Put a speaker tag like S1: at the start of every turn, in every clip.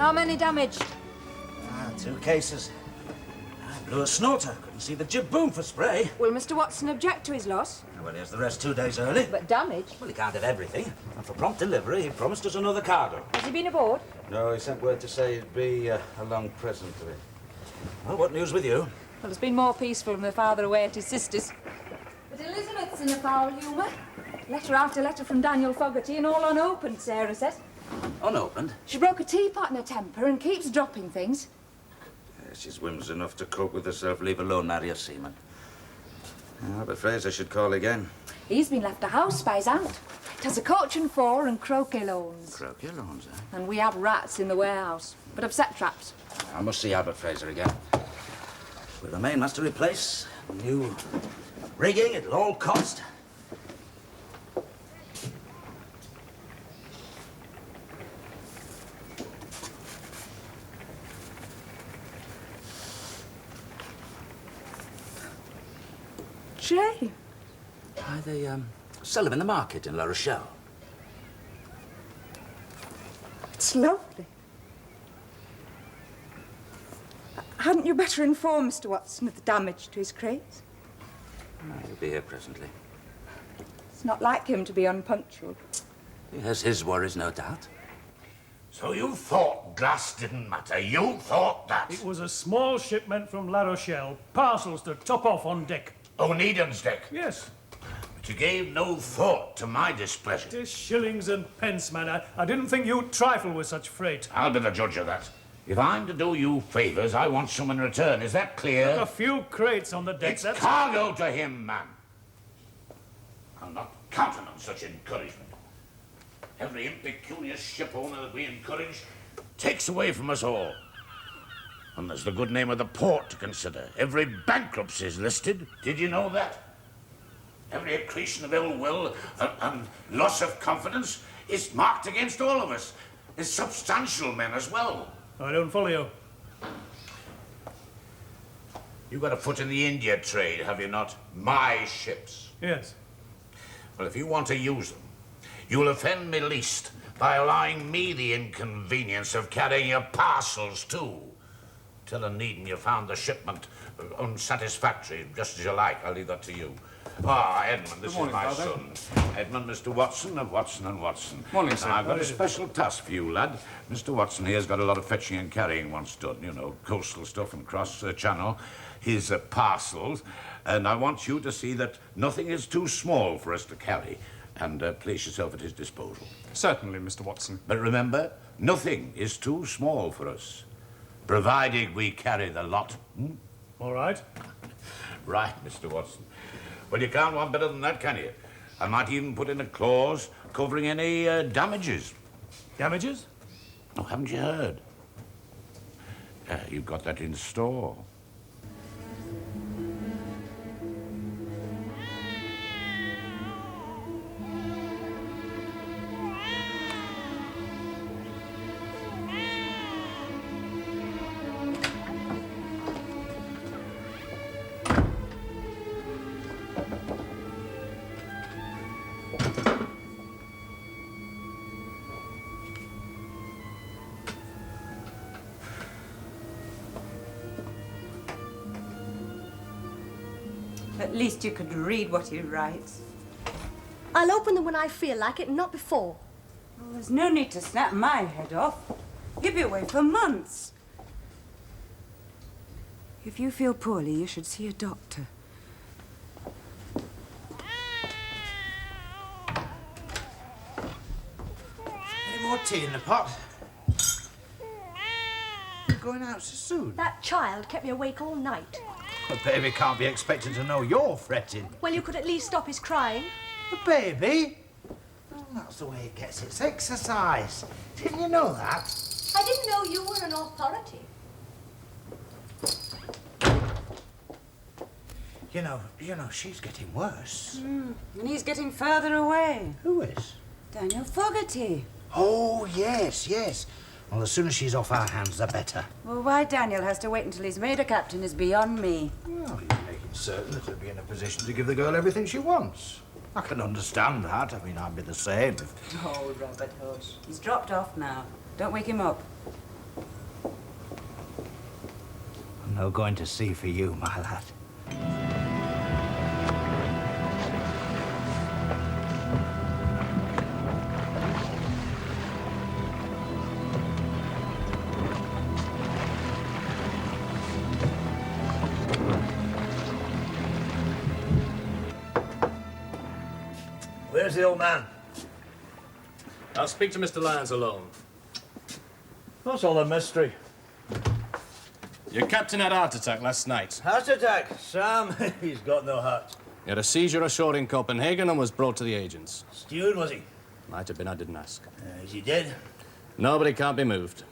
S1: How many damaged?
S2: 2 cases. I blew a snorter. Couldn't see the jib boom for spray.
S1: Will Mr. Watson object to his loss?
S2: Well, here's the rest 2 days early.
S1: But damage?
S2: Well, he can't have everything. And for prompt delivery, he promised us another cargo.
S1: Has he been aboard?
S2: No, he sent word to say it'd be a long presently. Well, what news with you?
S1: Well, it's been more peaceful from the father away at his sister's. But Elizabeth's in a foul humour. Letter after letter from Daniel Fogarty and all unopened, Sarah says.
S2: Unopened?
S1: She broke a teapot in her temper and keeps dropping things.
S2: She's whimsical enough to cope with herself, leave alone marry a seaman. But Fraser should call again.
S1: He's been left a house by his aunt. It has a coach and 4 and croquet loans.
S2: Croquet loans, eh?
S1: And we have rats in the warehouse, but upset traps.
S2: I must see Albert Fraser again. We'll remain must to replace new rigging at all cost.
S1: Jay.
S2: They sell them in the market in La Rochelle.
S1: It's lovely. Hadn't you better inform Mr. Watson of the damage to his crates?
S2: He'll be here presently.
S1: It's not like him to be unpunctual.
S2: He has his worries, no doubt.
S3: So you thought glass didn't matter? You thought that?
S4: It was a small shipment from La Rochelle. Parcels to top off on deck.
S3: Onedin's deck?
S4: Yes.
S3: But you gave no thought to my displeasure.
S4: 'Tis shillings and pence, man. I didn't think you'd trifle with such freight.
S3: I'll be the judge of that. If I'm to do you favours, I want some in return. Is that clear?
S4: A few crates on the deck,
S3: It's
S4: that's...
S3: cargo to him, man. I'll not countenance such encouragement. Every impecunious ship owner that we encourage takes away from us all. And there's the good name of the port to consider. Every bankruptcy is listed. Did you know that? Every accretion of ill will and loss of confidence is marked against all of us. As substantial men as well.
S4: I don't follow you.
S3: You've got a foot in the India trade, have you not? My ships.
S4: Yes.
S3: Well, if you want to use them, you'll offend me least by allowing me the inconvenience of carrying your parcels, too. Tell Onedin you found the shipment unsatisfactory, just as you like. I'll leave that to you. Edmund, this is my son. Edmund, Mr. Watson of Watson and Watson.
S5: Morning, sir.
S3: Now, I've got a special task for you, lad. Mr. Watson here's got a lot of fetching and carrying once done. You know, coastal stuff and cross-channel. His parcels. And I want you to see that nothing is too small for us to carry. And place yourself at his disposal.
S5: Certainly, Mr. Watson.
S3: But remember, nothing is too small for us, provided we carry the lot.
S4: All right.
S3: Right, Mr. Watson. Well, you can't want better than that, can you? I might even put in a clause covering any damages.
S4: Damages?
S3: Oh, haven't you heard? You've got that in store.
S6: At least you could read what he writes.
S7: I'll open them when I feel like it, and not before.
S6: Well, there's no need to snap my head off. He'll be away for months. If you feel poorly, you should see a doctor.
S2: Any more tea in the pot? You're going out so soon?
S7: That child kept me awake all night.
S2: The baby can't be expected to know you're fretting.
S7: Well, you could at least stop his crying.
S2: The baby? Well, that's the way it gets its exercise. Didn't you know that?
S7: I didn't know you were an authority.
S2: You know, she's getting worse.
S6: And he's getting further away.
S2: Who is?
S6: Daniel Fogarty.
S2: Oh, yes. Well, the sooner she's off our hands, the better.
S6: Well, why Daniel has to wait until he's made a captain is beyond me.
S2: Well, he's making certain that he'll be in a position to give the girl everything she wants. I can understand that. I mean, I'd be the same if...
S6: Oh, Robert Hush. He's dropped off now. Don't wake him up.
S2: No going to sea for you, my lad.
S5: Where's the old man?
S8: I'll speak to Mr. Lyons alone.
S5: What's all the mystery?
S8: Your captain had a heart attack last night.
S5: Heart attack? Sam, he's got no heart.
S8: He had a seizure ashore in Copenhagen and was brought to the agents.
S5: Steward, was he?
S8: Might have been, I didn't ask.
S5: Is he dead?
S8: Nobody can't be moved.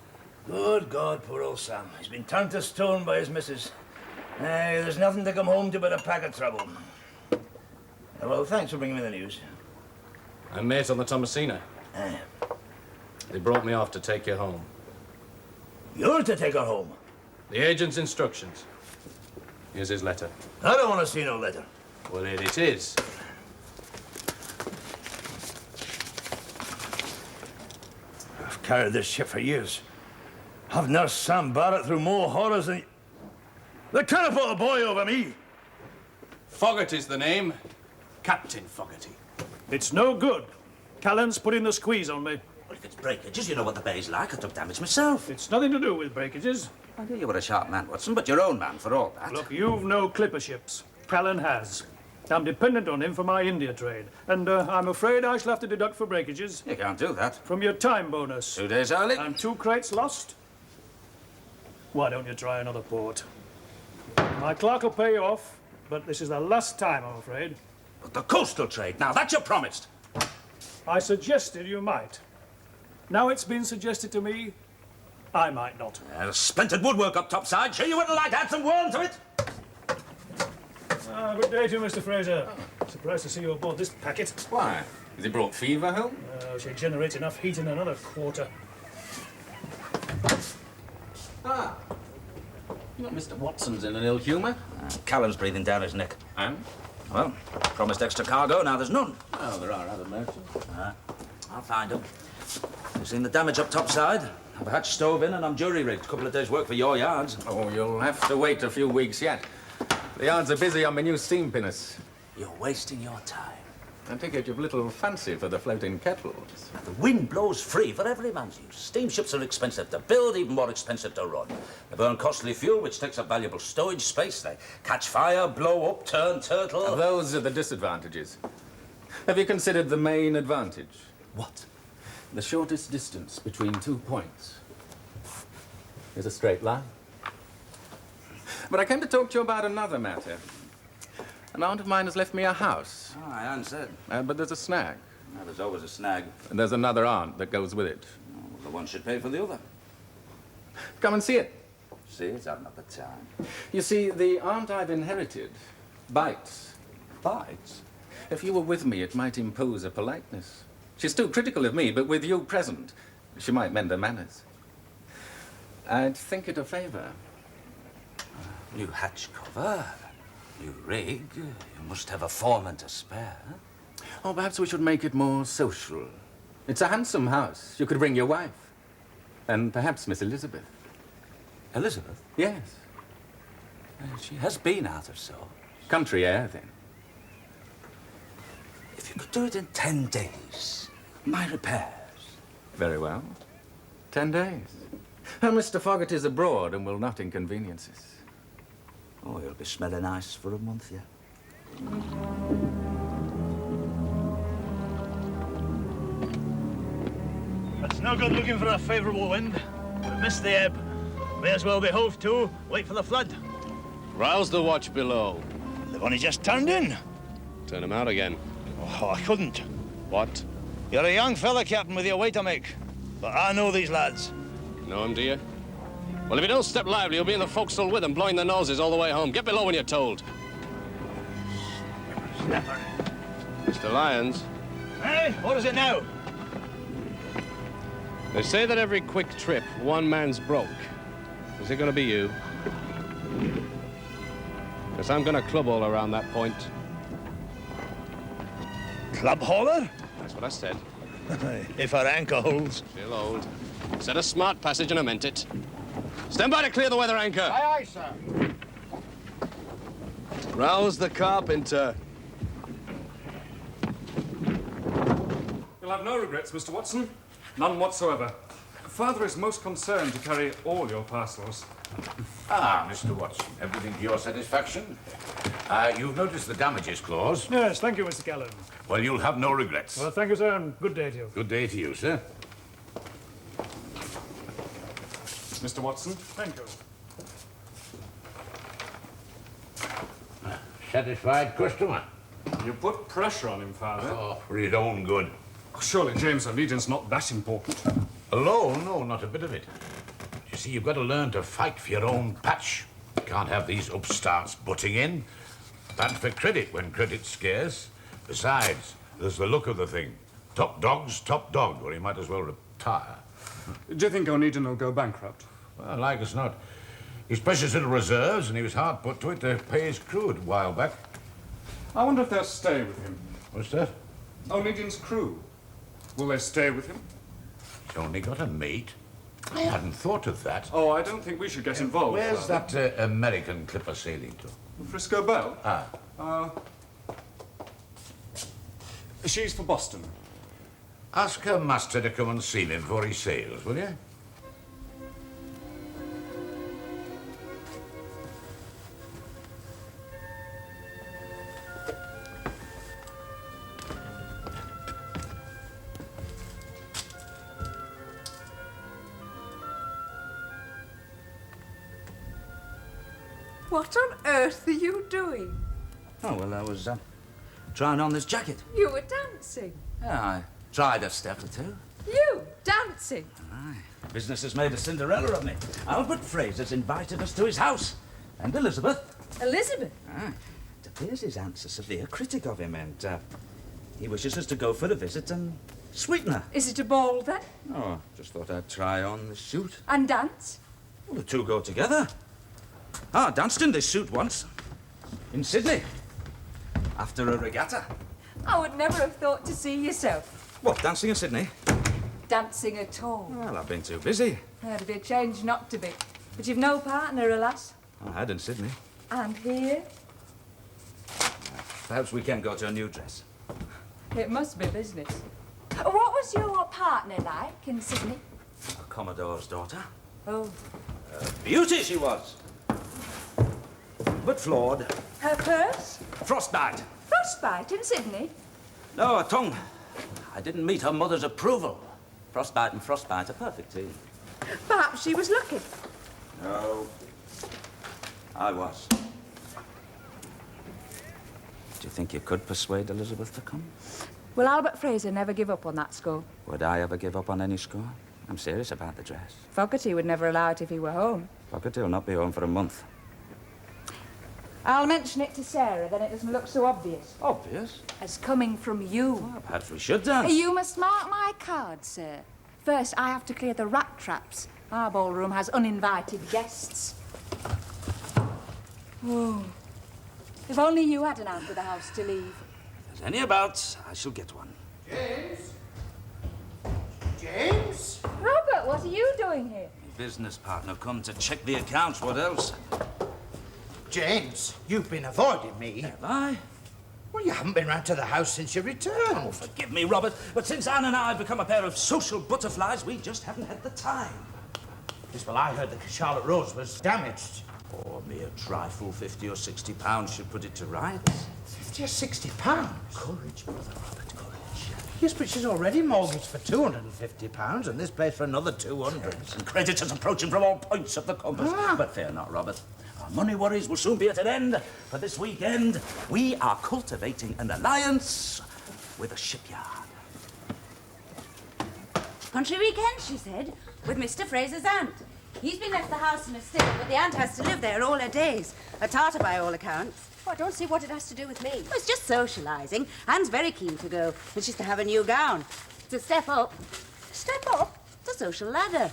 S5: Good God, poor old Sam. He's been turned to stone by his missus. There's nothing to come home to but a pack of trouble. Well, thanks for bringing me the news.
S8: I'm mate on the Thomasina. They brought me off to take you home.
S5: You're to take her home?
S8: The agent's instructions. Here's his letter.
S5: I don't want to see no letter.
S8: Well, here it is.
S5: I've carried this ship for years. I've nursed Sam Barrett through more horrors than... They can't have put a boy over me.
S8: Fogarty's the name. Captain Fogarty.
S4: It's no good. Callan's putting the squeeze on me.
S2: Well, if it's breakages, you know what the bay's like. I took damage myself.
S4: It's nothing to do with breakages.
S2: I knew you were a sharp man, Watson, but your own man for all that.
S4: Look, you've no clipper ships. Callan has. I'm dependent on him for my India trade. And I'm afraid I shall have to deduct for breakages.
S2: You can't do that.
S4: From your time bonus.
S2: 2 days early.
S4: And 2 crates lost? Why don't you try another port? My clerk will pay you off, but this is the last time, I'm afraid.
S2: But the coastal trade, now that you promised.
S4: I suggested you might. Now it's been suggested to me, I might not.
S2: Splintered woodwork up topside. Sure you wouldn't like to add some worm to it?
S4: Good day to you, Mr. Fraser. Surprised to see you aboard this packet.
S8: Why? Has he brought fever home?
S4: She'll generate enough heat in another quarter.
S8: Ah. Mr. Watson's in an ill humour.
S2: Callum's breathing down his neck.
S8: And?
S2: Well, promised extra cargo, now there's none.
S8: Oh, there are other merchants.
S2: I'll find them. You've seen the damage up topside. I've a hatch stove in and I'm jury rigged. A couple of days' work for your yards.
S9: Oh, you'll have to wait a few weeks yet. The yards are busy on my new steam pinnace.
S2: You're wasting your time.
S9: I take it you've little fancy for the floating kettles.
S2: The wind blows free for every man's use. Steamships are expensive to build, even more expensive to run. They burn costly fuel, which takes up valuable stowage space. They catch fire, blow up, turn turtle.
S9: Those are the disadvantages. Have you considered the main advantage?
S2: What?
S9: The shortest distance between 2 points is a straight line. But I came to talk to you about another matter. An aunt of mine has left me a house.
S2: Oh, I answered.
S9: But there's a snag.
S2: Now, there's always a snag.
S9: And there's another aunt that goes with it.
S2: Well, the one should pay for the other.
S9: Come and see it.
S2: See, it's having up a time.
S9: You see, the aunt I've inherited bites.
S2: Bites?
S9: If you were with me, it might impose a politeness. She's too critical of me, but with you present, she might mend her manners. I'd think it a favour.
S2: New hatch cover, new rig. You must have a foreman to spare. Huh?
S9: Oh, perhaps we should make it more social. It's a handsome house. You could bring your wife. And perhaps Miss Elizabeth.
S2: Elizabeth?
S9: Yes.
S2: She has been out of sorts.
S9: Country air, then.
S2: If you could do it in 10 days, my repairs.
S9: Very well. 10 days. And Mr. Fogarty's abroad and will not inconvenience us.
S2: Oh, you'll be smelling nice for a month yet.
S5: It's no good looking for a favourable wind. We missed the ebb. May as well be hove to, wait for the flood.
S8: Rouse the watch below.
S5: They've only just turned in.
S8: Turn him out again.
S5: Oh, I couldn't.
S8: What?
S5: You're a young fella, Captain, with your way to make. But I know these lads.
S8: Know him, do you? Well, if you don't step lively, you'll be in the forecastle with them, blowing their noses all the way home. Get below when you're told.
S5: Snapper.
S8: Mr. Lyons,
S5: Hey, what is it now?
S8: they say that every quick trip, one man's broke. Is it going to be you? Because I'm going to club all around that point.
S5: Club hauler?
S8: That's what I said.
S5: If our anchor holds.
S8: Still old. Said a smart passage and I meant it. Stand by to clear the weather anchor.
S5: Aye, aye, sir.
S8: Rouse the carpenter.
S4: You'll have no regrets, Mr. Watson. None whatsoever. Father is most concerned to carry all your parcels.
S3: Ah, Mr. Watson, everything to your satisfaction? You've noticed the damages clause?
S4: Yes, thank you, Mr. Callan.
S3: Well, you'll have no regrets.
S4: Well, thank you, sir, and good day to you.
S3: Good day to you, sir.
S4: Mr. Watson, thank you.
S3: Satisfied customer?
S4: You put pressure on him, Father.
S3: Oh, for his own good.
S4: Surely James Onedin's not that important.
S3: Alone? No, not a bit of it. You see, you've got to learn to fight for your own patch. You can't have these upstarts butting in. Bad for credit when credit's scarce. Besides, there's the look of the thing. Top dog's top dog, or he might as well retire.
S4: Do you think Onedin will go bankrupt?
S3: Well, like as not. He's precious little reserves, and he was hard put to it to pay his crew a while back.
S4: I wonder if they'll stay with him.
S3: What's that?
S4: Onedin's crew. Will they stay with him?
S3: He's only got a mate. I hadn't thought of that.
S4: Oh, I don't think we should get involved.
S3: Where's
S4: Father.
S3: that American clipper sailing to?
S4: Frisco Belle?
S3: Ah.
S4: She's for Boston.
S3: Ask her master to come and see me before he sails, will you?
S6: What on earth are you doing?
S2: Oh, well, I was trying on this jacket.
S1: You were dancing.
S2: Yeah, I tried a step or two.
S1: You dancing?
S2: Aye. Business has made a Cinderella of me. Albert Fraser's invited us to his house. And Elizabeth.
S1: Elizabeth?
S2: Aye. It appears his aunt's a severe critic of him, and he wishes us to go for a visit and sweeten her.
S1: Is it a ball then?
S2: Oh, just thought I'd try on the suit.
S1: And dance?
S2: Well, the two go together. I danced in this suit once. In Sydney. After a regatta.
S1: I would never have thought to see yourself
S2: What, dancing in Sydney?
S1: dancing at all.
S2: Well, I've been too busy.
S1: It'd be a change not to be. But you've no partner, alas.
S2: I had in Sydney.
S1: And here,
S2: Perhaps we can go to a new dress.
S1: it must be business. What was your partner like in Sydney?
S2: A Commodore's daughter.
S1: Oh,
S2: Beauty she was. But flawed.
S1: her purse?
S2: Frostbite.
S1: Frostbite in Sydney?
S2: No, a tongue. I didn't meet her mother's approval. Frostbite and frostbite, a perfect team.
S1: Perhaps she was lucky.
S2: No. I was. Do you think you could persuade Elizabeth to come?
S1: Will Albert Fraser never give up on that score?
S2: Would I ever give up on any score? I'm serious about the dress.
S1: Fogarty would never allow it if he were home.
S2: Fogarty will not be home for a month.
S1: I'll mention it to Sarah, then it doesn't look so obvious.
S2: Obvious?
S1: As coming from you.
S2: Well, perhaps we should dance.
S1: You must mark my card, sir. First, I have to clear the rat traps. Our ballroom has uninvited guests. Oh. If only you had an aunt with a house to leave.
S2: If there's any about, I shall get one.
S5: James? James?
S1: Robert, what are you doing here?
S2: Business partner come to check the accounts. What else?
S5: James, you've been avoiding me.
S2: Have I?
S5: Well, you haven't been round to the house since you returned.
S2: Oh, forgive me, Robert, but since Anne and I have become a pair of social butterflies, we just haven't had the time.
S5: Yes, well, I heard the Charlotte Rose was damaged.
S2: Oh, a mere trifle, 50 or 60 pounds should put it to rights.
S5: 50 or 60 pounds?
S2: Courage, brother Robert, courage.
S5: Yes, but she's already mortgaged for 250 pounds, and this place for another 200.
S2: And creditors approaching from all points of the compass. But fear not, Robert. Our money worries will soon be at an end. For this weekend, we are cultivating an alliance with a shipyard.
S6: Country weekend, she said, with Mr. Fraser's aunt. He's been left the house in a state, but the aunt has to live there all her days. A tartar by all accounts.
S7: Oh, I don't see what it has to do with me.
S6: Well, it's just socialising. Anne's very keen to go, and she's to have a new gown. To step up.
S7: Step up.
S6: The social ladder.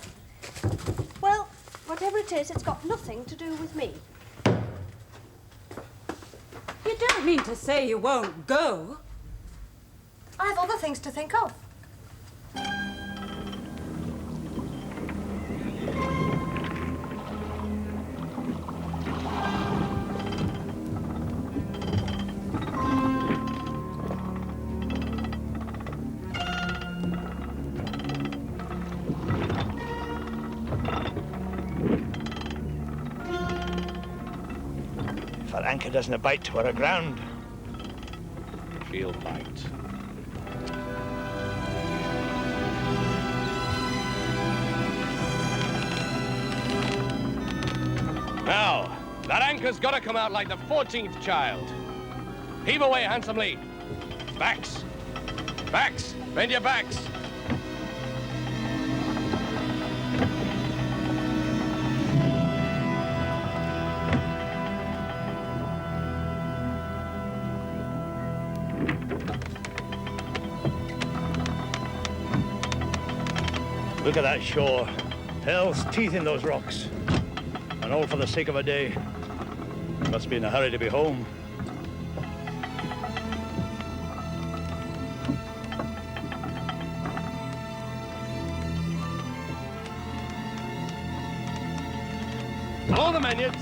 S7: Well, whatever it is, it's got nothing to do with me.
S6: You don't mean to say you won't go?
S7: I have other things to think of.
S5: That anchor doesn't bite to her ground.
S8: She'll bite. Now, that anchor's got to come out like the 14th child. Heave away handsomely. Backs. Backs. Bend your backs.
S5: Look at that shore. Hell's teeth in those rocks. And all for the sake of a day. Must be in a hurry to be home.
S8: All the Manyards.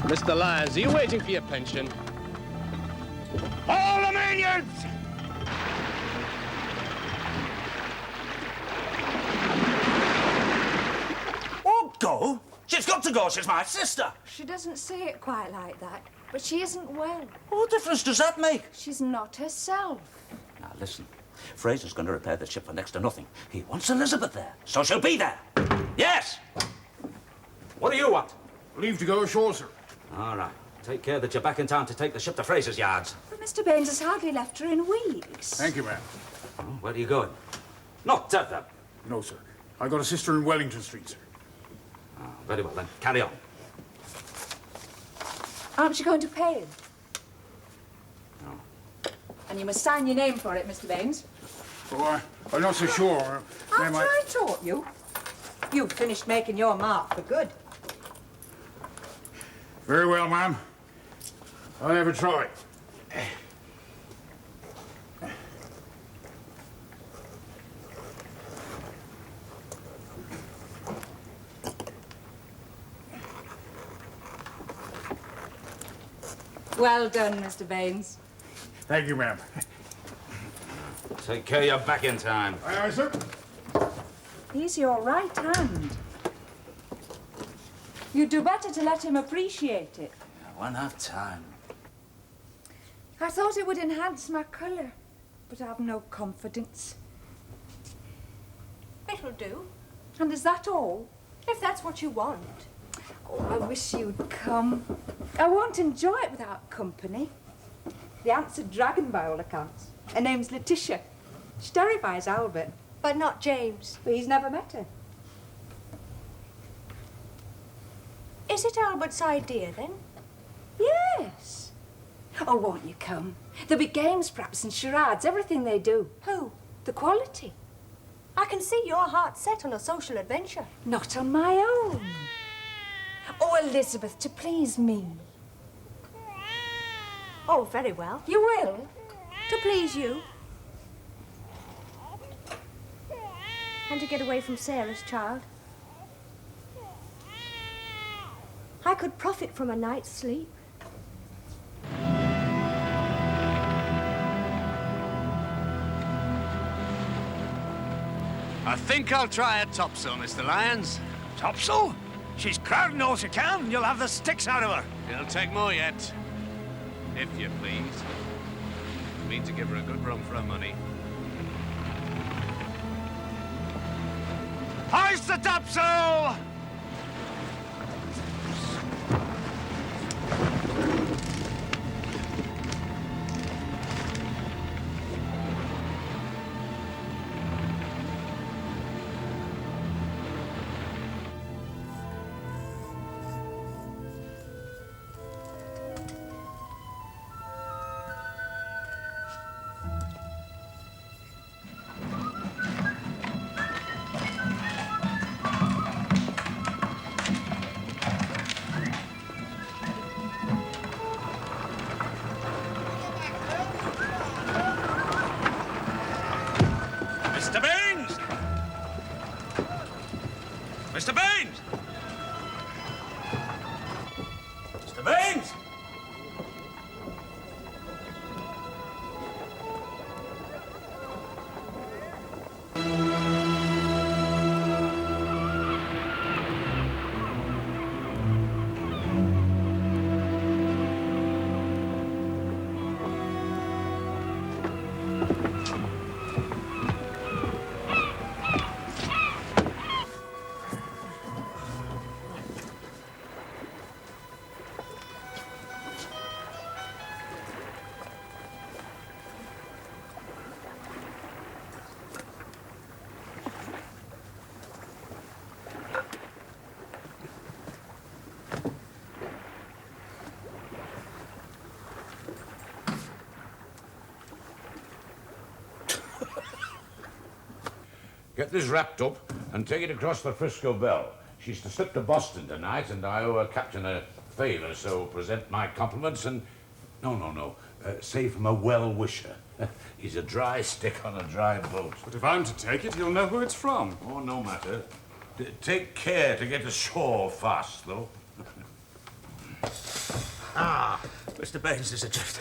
S8: Mr. Lyons, are you waiting for your pension?
S5: All the Manyards!
S2: Won't go? She's got to go. She's my sister.
S1: She doesn't say it quite like that, but she isn't well.
S2: What difference does that make?
S1: She's not herself.
S2: Now, listen. Fraser's going to repair the ship for next to nothing. He wants Elizabeth there, so she'll be there. Yes! What do you want?
S3: Leave to go ashore, sir.
S2: All right. Take care that you're back in time to take the ship to Fraser's yards.
S1: But Mr. Baines has hardly left her in weeks.
S3: Thank you, ma'am.
S2: Oh, where are you going? Not Tether.
S3: No, sir. I got a sister in Wellington Street, sir.
S2: Oh, very well, then. Carry on.
S1: Aren't you going to pay him?
S2: No.
S1: And you must sign your name for it, Mr. Baines.
S3: Oh, I'm not so sure. Ma'am,
S1: After I taught you, you've finished making your mark for good.
S3: Very well, ma'am. I'll have a try.
S1: Well done, Mr. Baines.
S3: Thank you, ma'am.
S2: Take care you're back in time.
S3: Aye, aye, sir.
S1: He's your right hand. You'd do better to let him appreciate it.
S2: I won't have time.
S1: I thought it would enhance my colour, but I've no confidence.
S7: It'll do,
S1: And is that all?
S7: if that's what you want.
S1: Oh, I wish you'd come. I won't enjoy it without company. The aunt's a dragon by all accounts. Her name's Letitia. She terrifies Albert,
S7: But not James.
S1: but he's never met her.
S7: Is it Albert's idea, then?
S1: Yes. Oh, won't you come? There'll be games, perhaps, and charades, everything they do.
S7: Who?
S1: The quality.
S7: I can see your heart set on a social adventure.
S1: Not on my own. Oh, Elizabeth, to please me.
S7: Oh, very well.
S1: You will?
S7: To please you. And to get away from Sarah's child. I could profit from a night's sleep.
S8: I think I'll try a topsail, Mr. Lyons.
S5: Topsail? She's crowding all she can. You'll have the sticks out of her.
S8: It'll take more yet. If you please. I mean to give her a good run for her money.
S5: Hoist the topsail!
S3: Get this wrapped up and take it across the Frisco Belle. She's to slip to Boston tonight, and I owe her captain a favour, so present my compliments and... No. Say from a well-wisher. He's a dry stick on a dry boat.
S10: But if I'm to take it, he'll know who it's from.
S3: Oh, no matter. Take care to get ashore fast, though.
S2: Mr. Baines is adrift.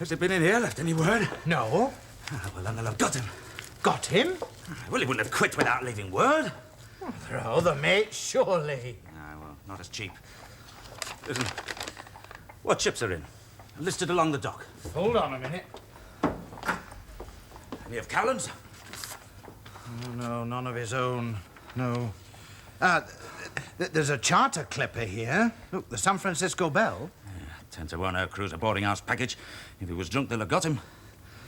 S2: Has he been in here, left any word?
S11: No.
S2: Well, then they'll have got him.
S11: Got him?
S2: Well, he wouldn't have quit without leaving word.
S11: Oh, there are other mates, surely.
S2: Well, not as cheap. Listen, what ships are in? Listed along the dock.
S11: Hold on a minute.
S2: Any of Callan's?
S11: Oh, no, none of his own. No. There's a charter clipper here. Look, the San Francisco Belle.
S2: 10 to 1 her cruiser boarding house package. If he was drunk, they'll have got him.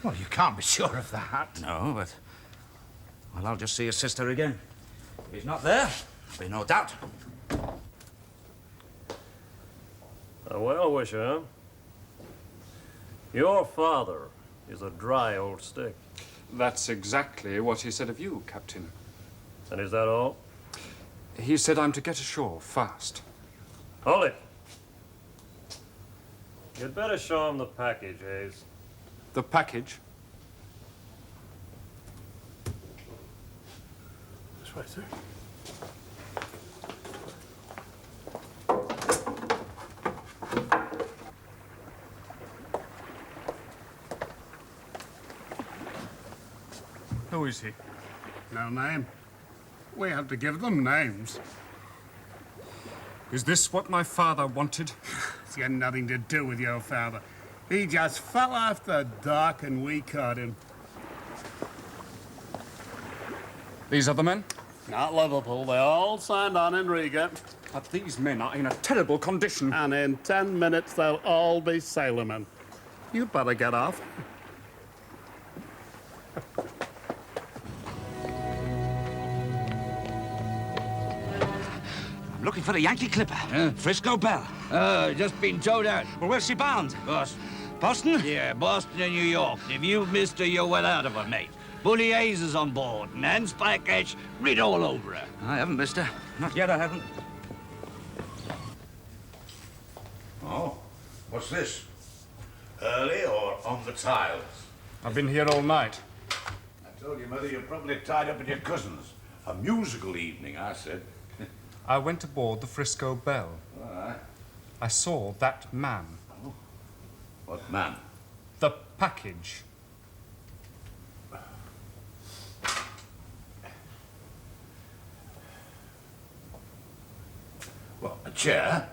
S11: Well, you can't be sure of that.
S2: No, but... Well, I'll just see his sister again. If he's not there, there'll be no doubt.
S12: A well-wisher. Your father is a dry old stick.
S10: That's exactly what he said of you, Captain.
S12: And is that all?
S10: He said I'm to get ashore fast.
S12: Hold it. You'd better show him the package, Hayes.
S10: The package?
S4: This way, sir.
S10: Who is he?
S13: No name. We have to give them names.
S10: Is this what my father wanted?
S13: It's got nothing to do with your father. He just fell off the dock and we caught him.
S10: These other men?
S13: Not Liverpool. They all signed on in Riga.
S10: But these men are in a terrible condition.
S13: And in 10 minutes, they'll all be sailormen. You'd better get off.
S2: I'm looking for the Yankee clipper. Frisco Belle.
S5: Just been towed out.
S2: Well, where's she bound?
S5: Boston.
S2: Boston?
S5: Yeah, Boston and New York. If you've missed her, you're well out of her, mate. Bully Hayes is on board, and Hans Package writ all over her.
S2: I haven't missed her. Not yet, I haven't.
S3: Oh, what's this? Early or on the tiles?
S10: I've been here all night.
S3: I told you, Mother, you're probably tied up with your cousins. A musical evening, I said.
S10: I went aboard the Frisco Belle.
S3: All right.
S10: I saw that man.
S3: Oh. What man?
S10: The package.
S3: What, a chair?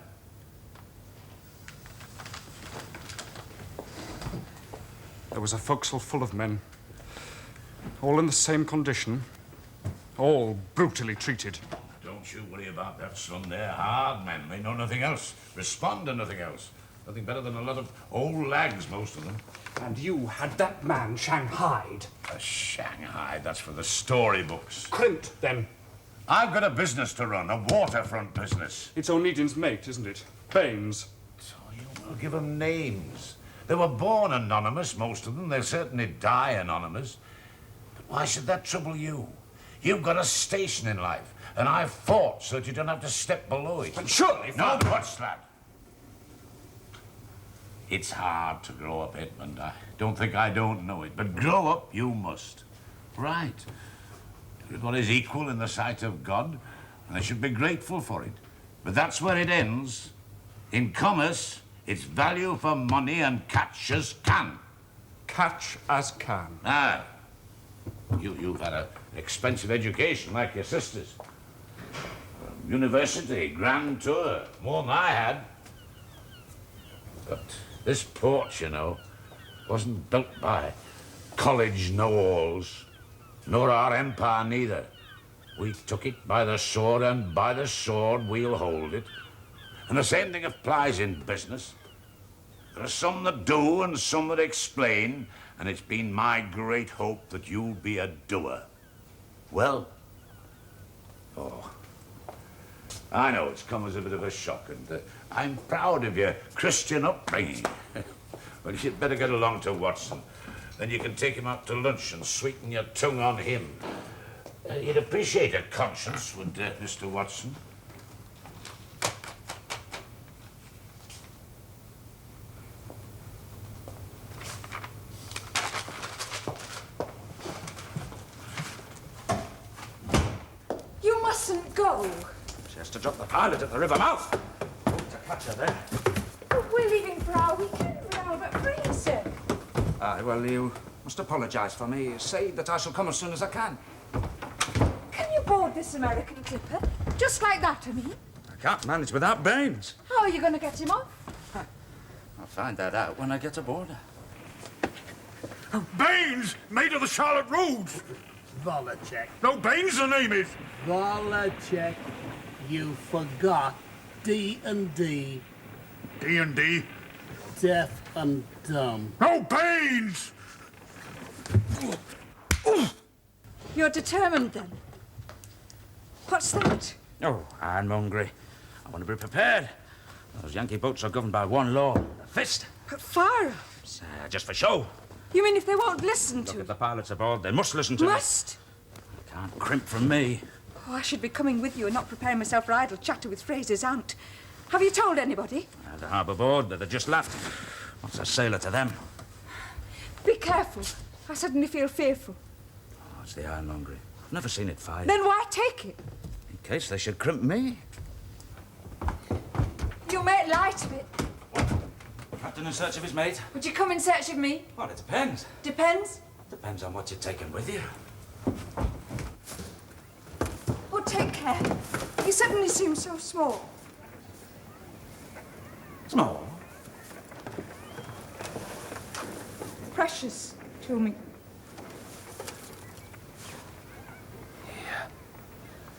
S10: There was a forecastle full of men, all in the same condition, all brutally treated.
S3: Don't you worry about that, son. They're hard men. They know nothing else. Respond to nothing else. Nothing better than a lot of old lags, most of them.
S10: And you had that man shanghaied.
S3: A Shanghai, that's for the storybooks.
S10: Crimped, then.
S3: I've got a business to run, a waterfront business.
S10: It's Onedin's mate, isn't it? Baines.
S3: So you will give them names. They were born anonymous, most of them. They'll certainly die anonymous. But why should that trouble you? You've got a station in life, and I've fought so that you don't have to step below it.
S10: And surely,
S3: No buts, lad. It's hard to grow up, Edmund. I don't think I don't know it, but grow up you must. Right. Everyone is equal in the sight of God, and they should be grateful for it. But that's where it ends. In commerce, it's value for money and catch as can.
S10: Catch as can.
S3: Ah. You've had an expensive education like your sisters. University, grand tour, more than I had. But this port, you know, wasn't built by college know-alls, nor our empire neither. We took it by the sword, and by the sword we'll hold it. And the same thing applies in business. There are some that do and some that explain, and it's been my great hope that you'll be a doer. Well, oh, I know it's come as a bit of a shock, and I'm proud of your Christian upbringing. Well, you'd better get along to Watson. Then you can take him out to lunch and sweeten your tongue on him. You'd appreciate a conscience, would Mr. Watson?
S1: You mustn't go.
S2: She has to drop the pilot at the river mouth. Hope to catch her there.
S1: Oh, we're leaving for our weekend with Albert Fraser.
S2: Well, you must apologise for me. Say that I shall come as soon as I can.
S1: Can you board this American clipper? Just like that, I mean?
S2: I can't manage without Baines.
S1: How are you going to get him off?
S2: I'll find that out when I get aboard her.
S3: Baines, mate of the Charlotte Roads.
S13: Volacek.
S3: No, Baines the name is.
S13: Volacek. You forgot D&D.
S3: D&D?
S13: Deaf and dumb.
S3: No, Baines!
S1: You're determined, then? What's that?
S2: Oh, I'm hungry. I want to be prepared. Those Yankee boats are governed by one law, the fist.
S1: But firearms?
S2: Just for show.
S1: You mean if they won't listen to
S2: Look
S1: me?
S2: at the pilots aboard. They must listen to me.
S1: Must?
S2: Can't crimp from me.
S1: Oh, I should be coming with you and not preparing myself for idle chatter with Fraser's aunt. Have you told anybody?
S2: The harbour board, but they just laughed. What's a sailor to them?
S1: Be careful. I suddenly feel fearful.
S2: Oh, it's the ironmongery. I've never seen it fired.
S1: Then why take it?
S2: In case they should crimp me.
S1: You'll make light of it.
S2: Captain in search of his mate?
S1: Would you come in search of me?
S2: Well, it depends.
S1: Depends.
S2: Depends on what you're taking with you.
S1: Oh, take care. You suddenly seem so small.
S2: Small?
S1: Precious to me.
S2: Yeah.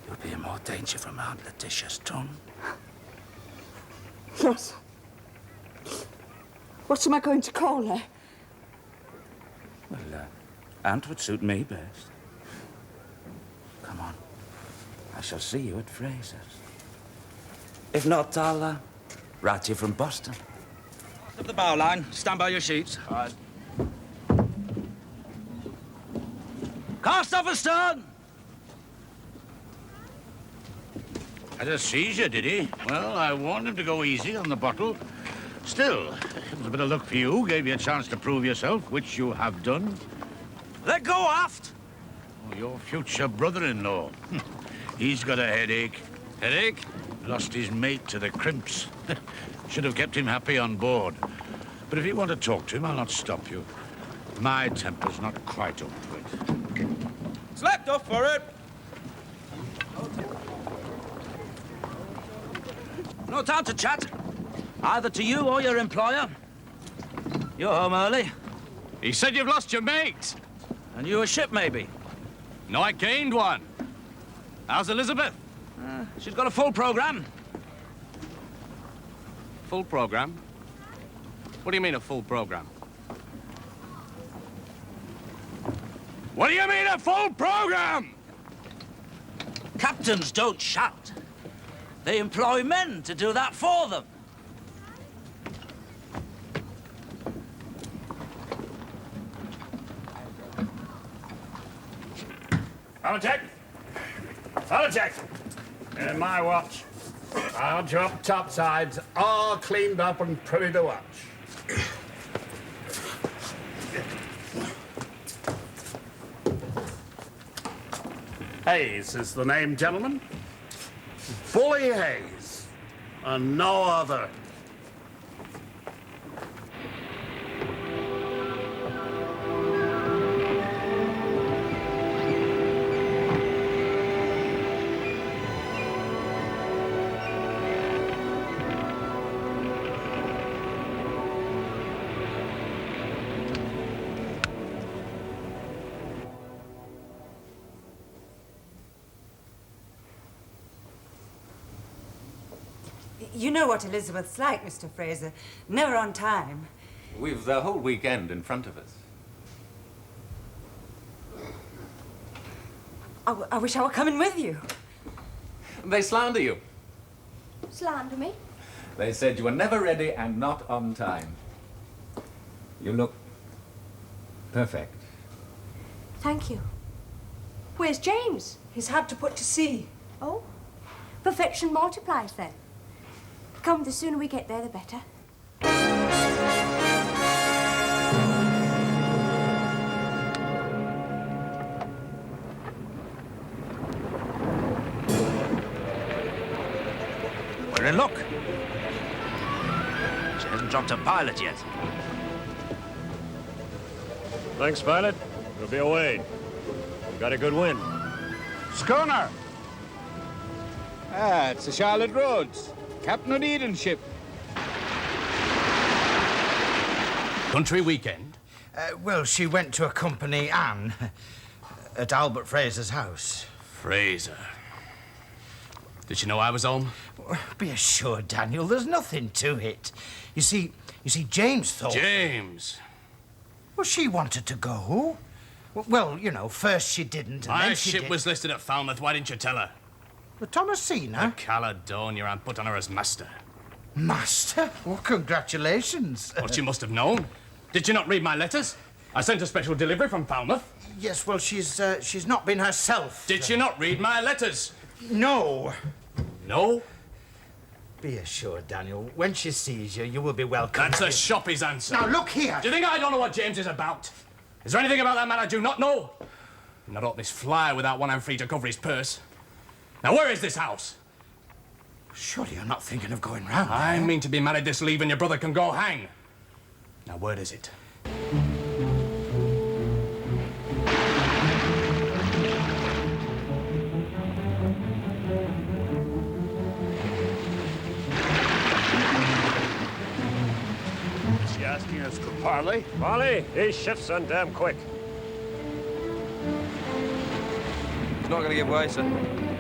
S2: You'll be in more danger from Aunt Letitia's tongue.
S1: Yes. What am I going to call her?
S2: Well, Aunt would suit me best. Come on. I shall see you at Fraser's. If not, I'll write to you from Boston. Up the bow line. Stand by your sheets. All right. Cast off astern!
S3: Had a seizure, did he? Well, I warned him to go easy on the bottle. Still, it was a bit of luck for you. Gave you a chance to prove yourself, which you have done.
S2: Let go aft!
S3: Oh, your future brother-in-law. He's got a headache.
S8: Headache?
S3: Lost his mate to the crimps. Should have kept him happy on board. But if you want to talk to him, I'll not stop you. My temper's not quite up to it.
S2: Slapped off for it! No time to chat. Either to you or your employer. You're home early.
S8: He said you've lost your mate.
S2: And you a ship, maybe?
S8: No, I gained one. How's Elizabeth?
S2: She's got a full program.
S8: Full program? What do you mean, a full program? What do you mean, a full program?
S2: Captains don't shout. They employ men to do that for them.
S13: Volacek! Volacek! In my watch. I'll drop topsides, all cleaned up and pretty to watch. Hayes is the name, gentlemen. Bully Hayes, and no other.
S6: You know what Elizabeth's like, Mr. Fraser. Never on time.
S9: We've the whole weekend in front of us.
S6: I wish I were coming with you.
S9: They slander you.
S7: Slander me?
S9: They said you were never ready and not on time. You look perfect.
S7: Thank you. Where's James?
S1: He's had to put to sea.
S7: Oh, perfection multiplies then. Come, the sooner we get there, the better.
S3: We're in luck. She hasn't dropped a pilot yet.
S12: Thanks, pilot. We'll be away. We've got a good wind.
S13: Schooner! Ah, it's the Charlotte Rhodes. Captain Onedin's ship.
S8: Country weekend?
S11: Well, she went to accompany Anne at Albert Fraser's house.
S8: Fraser. Did she know I was home?
S11: Be assured, Daniel, there's nothing to it. You see, James thought...
S8: James?
S11: Well, she wanted to go. Well, you know, first she didn't, and
S8: My
S11: then she
S8: ship
S11: did.
S8: was listed at Falmouth. Why didn't you tell her?
S11: The Thomasina?
S8: The Caledonia, and put on her as master.
S11: Master? Well, congratulations.
S8: Well, she must have known. Did you not read my letters? I sent a special delivery from Falmouth.
S11: Yes, well, she's not been herself.
S8: Did she not read my letters?
S11: No.
S8: No?
S11: Be assured, Daniel, when she sees you, you will be welcome.
S8: That's a shoppy's answer.
S11: Now, look here.
S8: Do you think I don't know what James is about? Is there anything about that man I do not know? Not ought this fly without one hand free to cover his purse. Now, where is this house?
S11: Surely you're not thinking of going round
S8: I
S11: there.
S8: mean to be married this leave and your brother can go hang. Now, where is it?
S13: Is she asking us for parley?
S12: Molly, he shifts on damn quick.
S2: He's not going to give way, sir.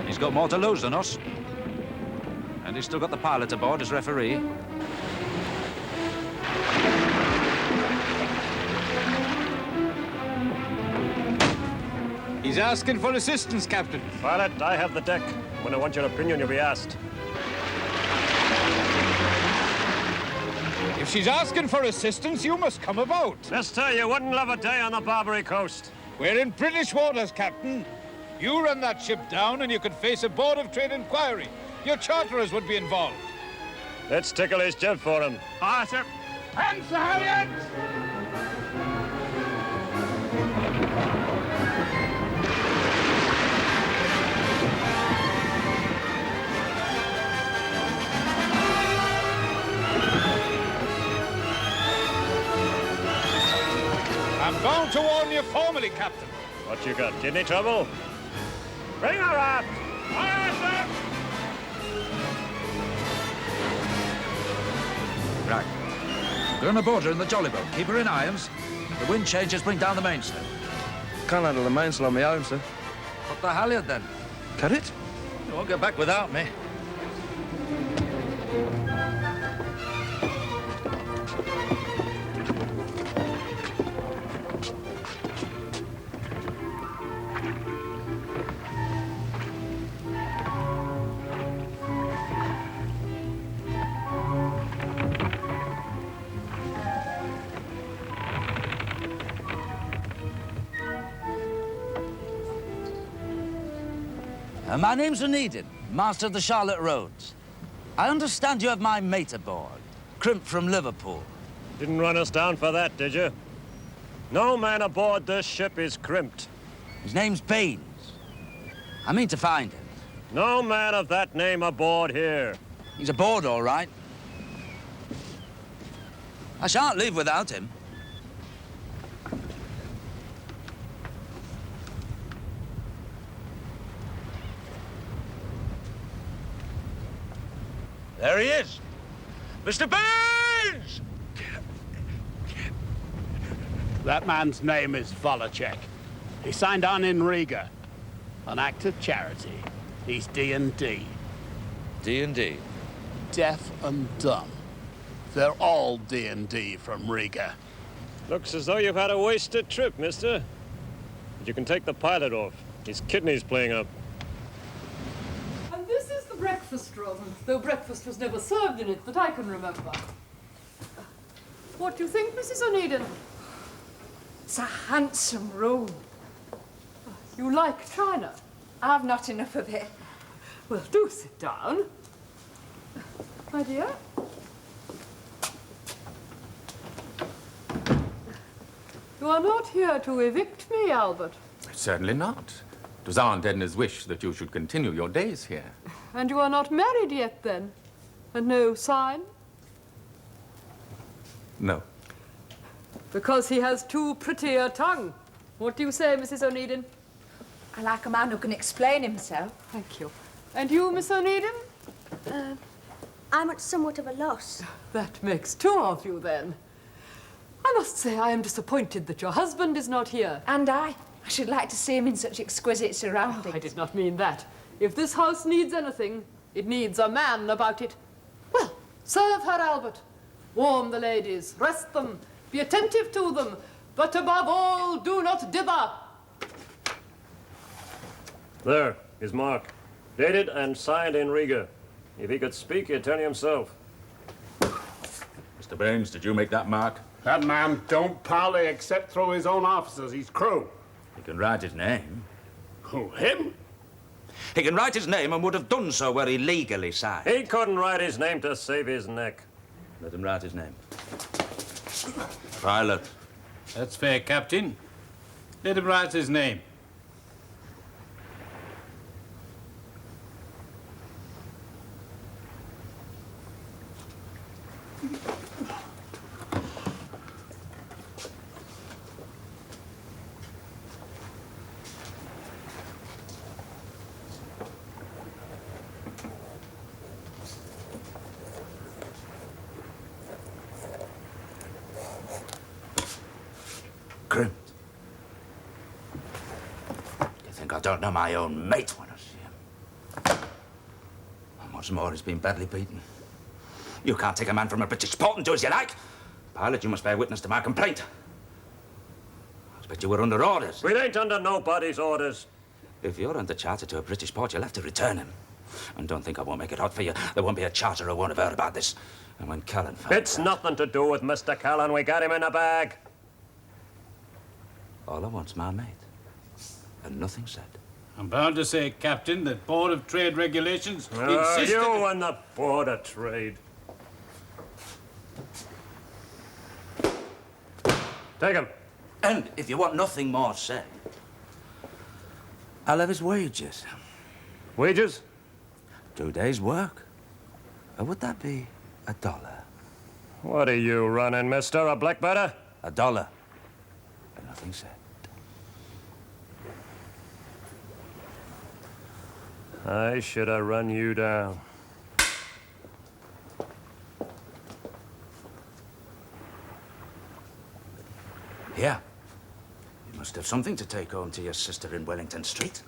S2: He's got more to lose than us. And he's still got the pilot aboard as referee.
S13: He's asking for assistance, Captain.
S12: Pilot, I have the deck. When I want your opinion, you'll be asked.
S13: If she's asking for assistance, you must come about.
S12: Mister, you wouldn't love a day on the Barbary coast.
S13: We're in British waters, Captain. You run that ship down and you could face a Board of Trade inquiry. Your charterers would be involved.
S12: Let's tickle his jib for him.
S13: Ah, sir. Hands, Sir Harriet! I'm bound to warn you formally, Captain.
S12: What you got, kidney trouble? Bring her up!
S13: Aye, sir!
S2: Right. Go on the border in the jolly boat. Keep her in irons. The wind changes, bring down the mainsail.
S14: Can't handle the mainsail on my own, sir.
S2: Put the halyard then.
S14: Can it?
S2: You won't get back without me. My name's Onedin, master of the Charlotte Rhodes. I understand you have my mate aboard, Crimp from Liverpool.
S12: Didn't run us down for that, did you? No man aboard this ship is crimped.
S2: His name's Baines. I mean to find him.
S12: No man of that name aboard here.
S2: He's aboard, all right. I shan't leave without him.
S3: There he is. Mr. Baines!
S13: That man's name is Volacek. He signed on in Riga. An act of charity. He's D&D.
S2: D&D?
S13: Deaf and dumb. They're all D&D from Riga.
S12: Looks as though you've had a wasted trip, mister. But you can take the pilot off. His kidney's playing up.
S15: And this is the breakfast room, though breakfast was never served in it that I can remember. What do you think, Mrs. Onedin?
S1: It's a handsome room.
S15: You like China?
S1: I've not enough of it.
S15: Well, do sit down. My dear. You are not here to evict me, Albert.
S9: Certainly not. It was Aunt Edna's wish that you should continue your days here.
S15: And you are not married yet, then? And no sign?
S9: No.
S15: Because he has too pretty a tongue. What do you say, Mrs. Onedin?
S1: I like a man who can explain himself.
S15: Thank you. And you, Miss Onedin?
S7: I'm at somewhat of a loss.
S15: That makes two of you, then. I must say I am disappointed that your husband is not here.
S1: And I should like to see him in such exquisite surroundings.
S15: I did not mean that. If this house needs anything, it needs a man about it. Well, serve her, Albert. Warm the ladies, rest them, be attentive to them, but above all, do not dither.
S12: There, his mark. Dated and signed in Riga. If he could speak, he'd tell you himself.
S9: Mr. Baines, did you make that mark?
S13: That man don't parley except through his own officers, his crew.
S2: He can write his name.
S13: Who, him?
S2: He can write his name and would have done so where he legally signed.
S12: He couldn't write his name to save his neck.
S2: Let him write his name. Pilot.
S16: That's fair, Captain. Let him write his name.
S2: Grim. You think I don't know my own mate when I see him? And what's more, he's been badly beaten. You can't take a man from a British port and do as you like. Pilot, you must bear witness to my complaint. I expect you were under orders.
S12: We ain't under nobody's orders.
S2: If you're under charter to a British port, you'll have to return him. And don't think I won't make it hot for you. There won't be a charter who won't have heard about this. And when Callan finds
S12: It's nothing to do with Mr. Callan. We got him in a bag.
S2: all I want's my mate. And nothing said.
S16: I'm bound to say, Captain, that Board of Trade regulations insist...
S12: You and the Board of Trade. Take him.
S2: And if you want nothing more said, I'll have his wages.
S12: Wages?
S2: 2 days' work. Or would that be $1?
S12: What are you running, mister? A blackbatter?
S2: $1. And nothing said.
S12: I should have run you down.
S2: Here. You must have something to take home to your sister in Wellington Street.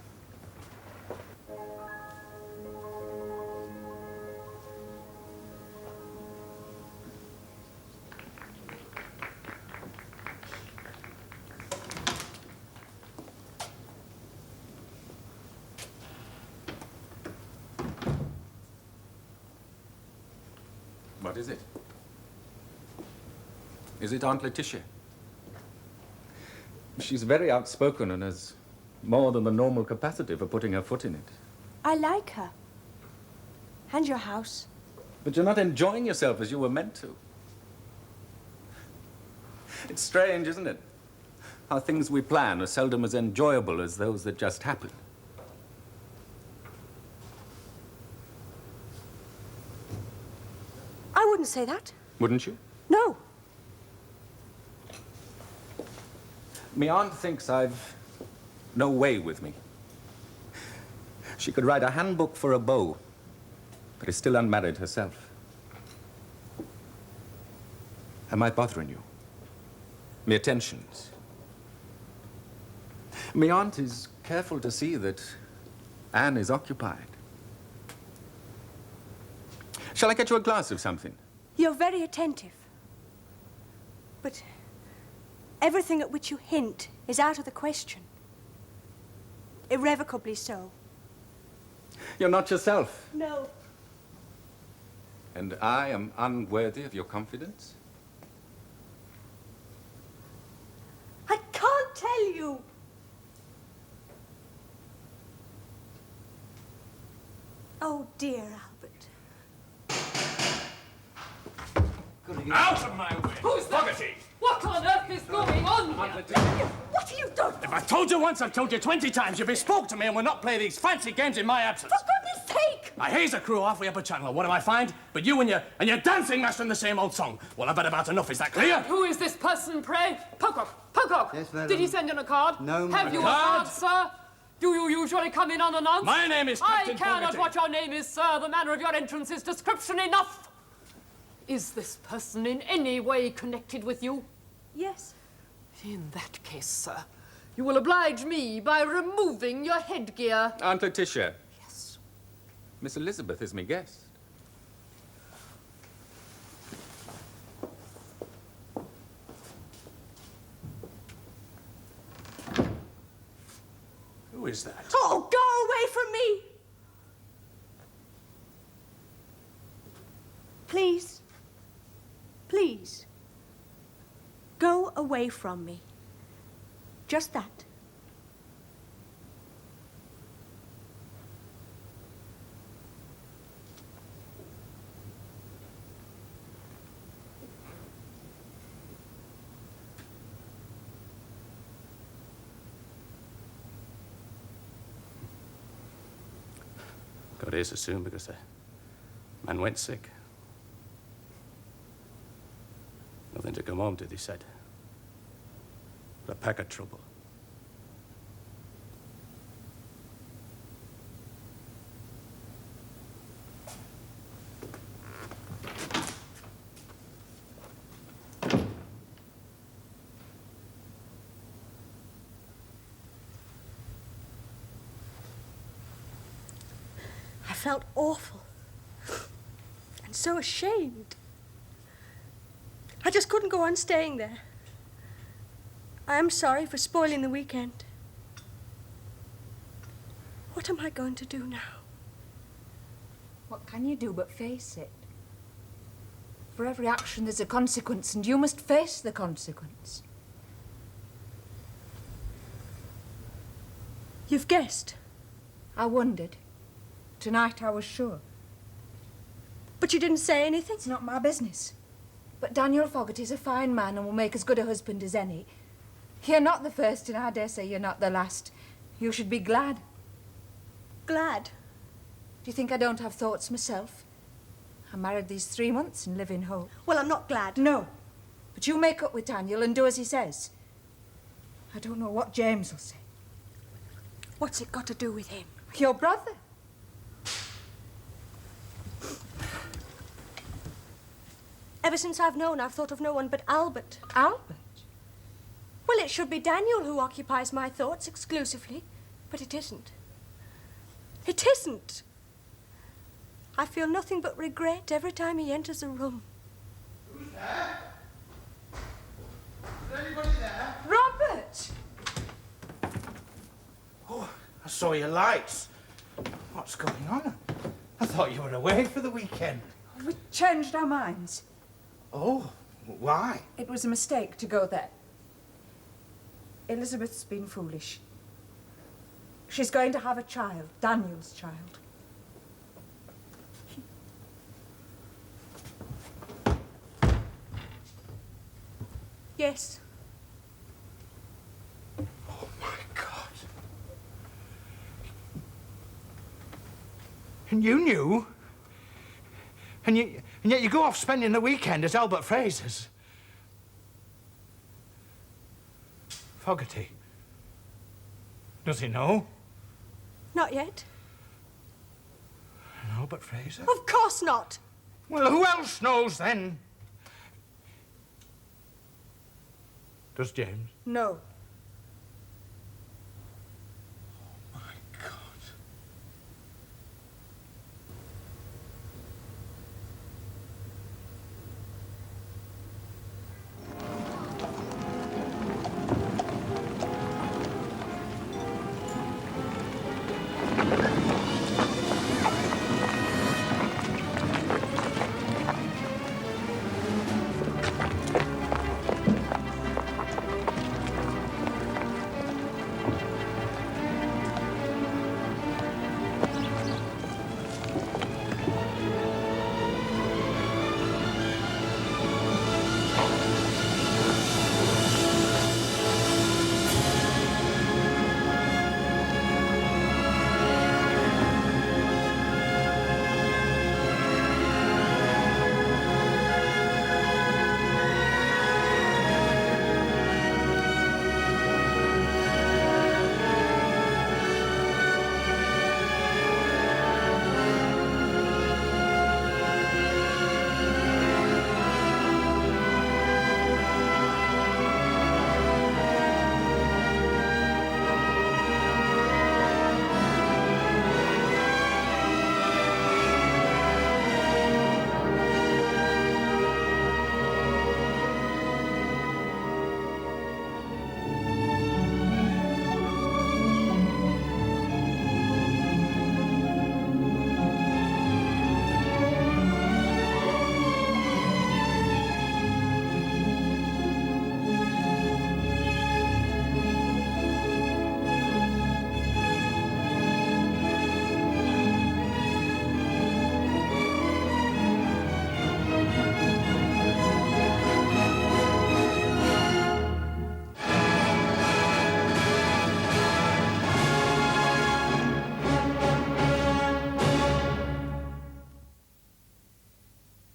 S9: What is it? Is it Aunt Letitia? She's very outspoken and has more than the normal capacity for putting her foot in it.
S7: I like her. And your house.
S9: But you're not enjoying yourself as you were meant to. It's strange, isn't it? How things we plan are seldom as enjoyable as those that just happen.
S7: I wouldn't say that.
S9: Wouldn't you?
S7: No.
S9: Me aunt thinks I've no way with me. She could write a handbook for a beau, but is still unmarried herself. Am I bothering you? Me attentions? Me aunt is careful to see that Anne is occupied. Shall I get you a glass of something?
S7: You're very attentive. But everything at which you hint is out of the question. Irrevocably so.
S9: You're not yourself.
S7: No.
S9: And I am unworthy of your confidence?
S7: I can't tell you. Oh, dear, Albert.
S8: Out of my way!
S15: Who's that?
S8: Fogarty!
S15: What on earth is going on here?
S7: What have you done?
S8: If I told you once, I've told you 20 times. You bespoke to me and will not play these fancy games in my absence.
S7: For goodness sake!
S8: I haze a crew halfway up a channel. What do I find? But you and your dancing master in the same old song. Well, I bet about enough. Is that clear?
S15: Who is this person, pray? Pocock, Pocock.
S17: Yes, madam.
S15: Did he send in a card?
S17: No,
S15: Have you a
S8: Card?
S15: card, sir? Do you usually come in unannounced?
S8: My name is
S15: I
S8: Captain
S15: care not
S8: Fogarty.
S15: what your name is, sir. The manner of your entrance is description enough. Is this person in any way connected with you?
S7: Yes.
S15: In that case, sir, you will oblige me by removing your headgear.
S9: Aunt Letitia. Yes. Miss Elizabeth is me guest.
S8: Who is that?
S7: Oh, go away from me! Please. Please. Go away from me. Just that.
S8: Got here so soon because the man went sick. Nothing to come home to, he said. But a pack of trouble.
S7: I felt awful. And so ashamed. I just couldn't go on staying there. I am sorry for spoiling the weekend. What am I going to do now?
S1: What can you do but face it? For every action there's a consequence, and you must face the consequence.
S7: You've guessed.
S1: I wondered. Tonight I was sure.
S7: But you didn't say anything?
S1: It's not my business. But Daniel Fogarty's a fine man and will make as good a husband as any. You're not the first, and I dare say you're not the last. You should be glad.
S7: Glad?
S1: Do you think I don't have thoughts myself? I'm married these 3 months and live in hope.
S7: Well, I'm not glad.
S1: No. But you make up with Daniel and do as he says. I don't know what James will say.
S7: What's it got to do with him?
S1: Your brother.
S7: Ever since I've known, I've thought of no one but Albert.
S1: Albert?
S7: Well, it should be Daniel who occupies my thoughts exclusively, but it isn't. It isn't. I feel nothing but regret every time he enters a room.
S11: Who's there? Is there anybody there?
S1: Robert!
S11: Oh, I saw your lights. What's going on? I thought you were away for the weekend.
S1: We changed our minds.
S11: Oh, why?
S1: It was a mistake to go there. Elizabeth's been foolish. She's going to have a child, Daniel's child.
S7: Yes.
S11: Oh, my God. And you knew? And yet you go off spending the weekend at Albert Fraser's. Fogarty. Does he know?
S7: Not yet.
S11: Albert Fraser?
S7: Of course not.
S11: Well, who else knows then? Does James?
S1: No.